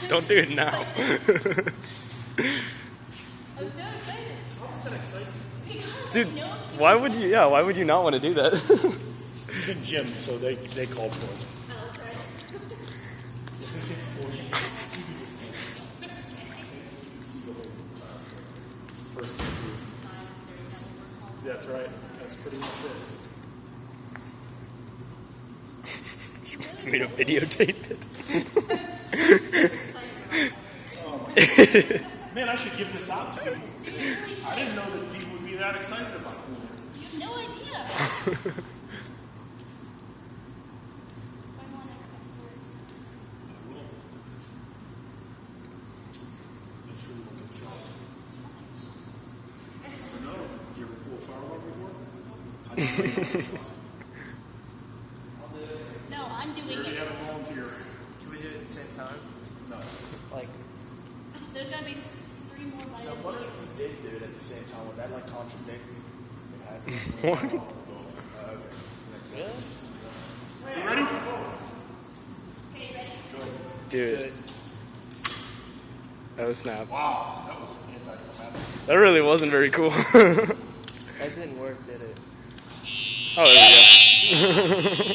Don't do it now. I'm so excited. How is that exciting? Dude, why would you? Yeah, why would you not want to do that? He's in gym, so they called for him. That's right. That's pretty much it. She wants me to videotape it. Oh my God. Man, I should give this out to people. I didn't know that people would be that excited about it. You have no idea. No, I'm doing We it. have a volunteer. Can we do it at the same time? No. Like, There's gotta be 3 more lights. so what if we did do it at the same time? Would that like contradict it? What? Okay. You ready? Okay, ready? Dude. Oh snap. Wow, that was anticlimactic. That really wasn't very cool. That didn't work, did it? Oh, there we go.